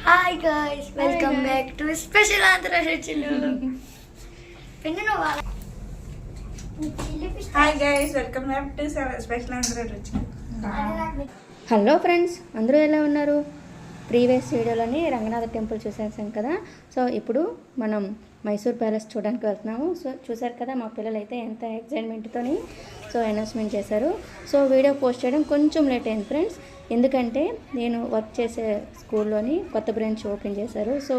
Hi guys, welcome back to special Andhra రుచులు. Hi guys, welcome back to special Andhra రుచులు. Hello friends, అందరూ ఎలా ఉన్నారు? ప్రీవియస్ వీడియోలోని రంగనాథ టెంపుల్ చూసేసాం కదా. సో ఇప్పుడు మనం మైసూర్ ప్యాలెస్ చూడడానికి వెళ్తున్నాము. సో చూసారు కదా, మా పిల్లలు అయితే ఎంత ఎక్సైట్మెంట్తో అనౌన్స్మెంట్ చేశారు. సో వీడియో పోస్ట్ చేయడం కొంచెం లేట్ అయింది ఫ్రెండ్స్, ఎందుకంటే నేను వర్క్ చేసే స్కూల్లోని కొత్త బ్రాంచ్ ఓపెన్ చేశారు. సో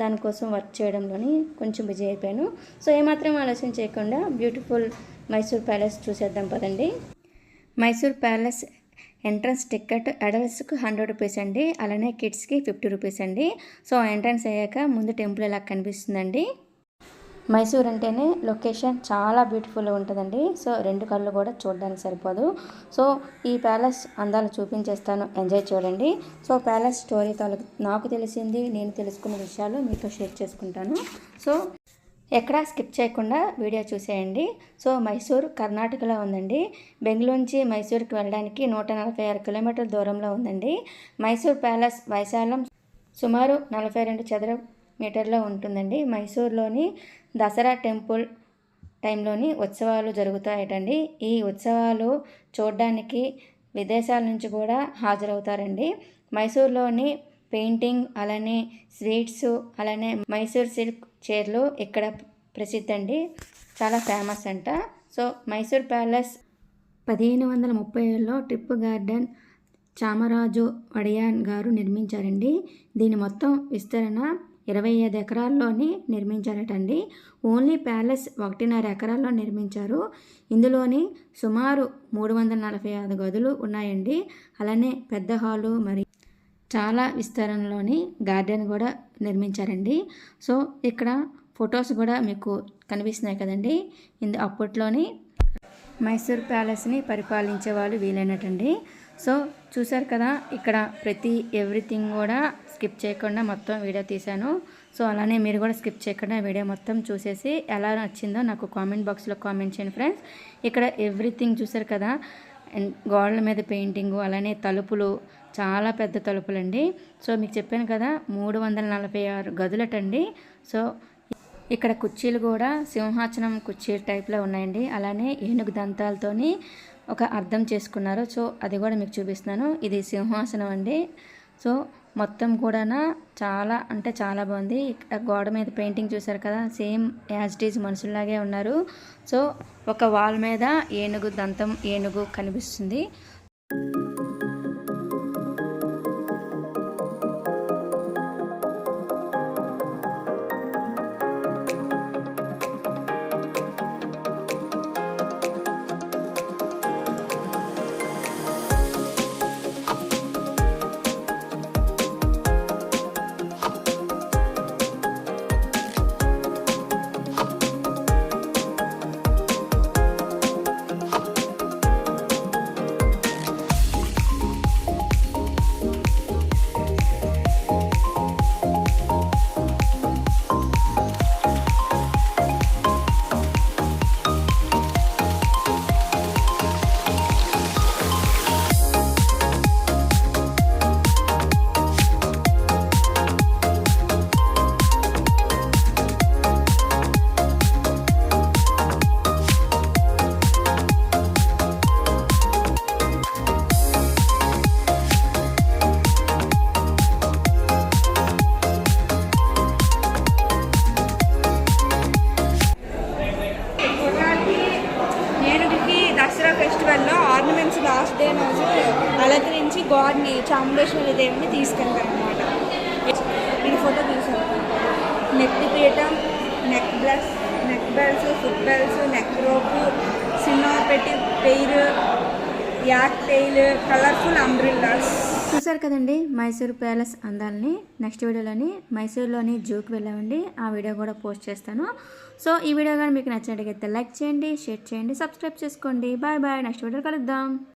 దానికోసం వర్క్ చేయడంలోని కొంచెం బిజీ అయిపోయాను. సో ఏమాత్రం ఆలోచన చేయకుండా బ్యూటిఫుల్ మైసూర్ ప్యాలెస్ చూసేద్దాం పదండి. మైసూర్ ప్యాలెస్ ఎంట్రన్స్ టికెట్ అడల్ట్స్కి 100 రూపీస్ అండి, అలానే కిడ్స్కి 50 రూపీస్ అండి. సో ఎంట్రన్స్ అయ్యాక ముందు టెంపుల్ ఇలా కనిపిస్తుందండి. మైసూర్ అంటేనే లొకేషన్ చాలా బ్యూటిఫుల్గా ఉంటుందండి. సో 2 కళ్ళు కూడా చూడడానికి సరిపోదు. సో ఈ ప్యాలెస్ అందాలు చూపించేస్తాను, ఎంజాయ్ చూడండి. సో ప్యాలెస్ స్టోరీ నాకు తెలిసింది, నేను తెలుసుకున్న విషయాలు మీతో షేర్ చేసుకుంటాను. సో ఎక్కడా స్కిప్ చేయకుండా వీడియో చూసేయండి. సో మైసూర్ కర్ణాటకలో ఉందండి. బెంగళూరు నుంచి మైసూర్కి వెళ్ళడానికి 146 కిలోమీటర్ల దూరంలో ఉందండి. మైసూర్ ప్యాలెస్ వైశాల్యం సుమారు 42 చదరపు మీటర్లో ఉంటుందండి. మైసూర్లోని దసరా టెంపుల్ టైంలోని ఉత్సవాలు జరుగుతాయటండి. ఈ ఉత్సవాలు చూడడానికి విదేశాల నుంచి కూడా హాజరవుతారండి. మైసూర్లోని పెయింటింగ్, అలానే స్వీట్స్, అలానే మైసూర్ సిల్క్ చీరలు ఇక్కడ ప్రసిద్ధి అండి, చాలా ఫేమస్ అంట. సో మైసూర్ ప్యాలెస్ 1537లో టిప్పు గార్డెన్ చామరాజు వడియాన్ గారు నిర్మించారండి. దీని మొత్తం విస్తరణ 25 ఎకరాల్లోని నిర్మించారటండి. ఓన్లీ ప్యాలెస్ 1.5 ఎకరాల్లో నిర్మించారు. ఇందులోని సుమారు 345 గదులు ఉన్నాయండి. అలానే పెద్ద హాలు మరియు చాలా విస్తరణలోని గార్డెన్ కూడా నిర్మించారండి. సో ఇక్కడ ఫొటోస్ కూడా మీకు కనిపిస్తున్నాయి కదండి. అప్పట్లోని మైసూర్ ప్యాలెస్ని పరిపాలించే వాళ్ళు వీలైనట్టండి. సో చూసారు కదా, ఇక్కడ ప్రతి ఎవ్రీథింగ్ కూడా స్కిప్ చేయకుండా మొత్తం వీడియో తీశాను. సో అలానే మీరు కూడా స్కిప్ చేయకుండా వీడియో మొత్తం చూసేసి ఎలా నచ్చిందో నాకు కామెంట్ బాక్స్లో కామెంట్ చేయండి ఫ్రెండ్స్. ఇక్కడ ఎవ్రీథింగ్ చూసారు కదా, గోడల మీద పెయింటింగు, అలానే తలుపులు చాలా పెద్ద తలుపులండి. సో మీకు చెప్పాను కదా, 346 గదులటండి. సో ఇక్కడ కుర్చీలు కూడా సింహాసనం కుర్చీల టైప్లో ఉన్నాయండి. అలానే ఏనుగు దంతాలతోని ఒక అర్థం చేసుకున్నారు. సో అది కూడా మీకు చూపిస్తున్నాను. ఇది సింహాసనం అండి. సో మొత్తం కూడా చాలా అంటే చాలా బాగుంది. గోడ మీద పెయింటింగ్ చూసారు కదా, సేమ్ యాజ్ ఇట్ ఈజ్ మనుషుల్లాగే ఉన్నారు. సో ఒక వాల్ మీద ఏనుగు దంతం, ఏనుగు కనిపిస్తుంది. దసరా ఫెస్టివల్లో ఆర్నమెంట్స్ లాస్ట్ డే రోజు అలంకరించి గాడ్ని చాముండేశ్వరి దేవిని తీసుకెళ్తారు అనమాట. ఇది ఫోటో తీసారు. నెక్ పీఠం, neck bells, foot bells, neck rope, cinema పెట్టి pair, yak tail, colourful umbrellas. చూసారు కదండి మైసూర్ ప్యాలెస్ అందాలని. నెక్స్ట్ వీడియోలోని మైసూర్లోని జూకి వెళ్ళామండి, ఆ వీడియో కూడా పోస్ట్ చేస్తాను. సో ఈ వీడియో కానీ మీకు నచ్చినట్లయితే లైక్ చేయండి, షేర్ చేయండి, సబ్స్క్రైబ్ చేసుకోండి. బాయ్ బాయ్, నెక్స్ట్ వీడియో కలుద్దాం.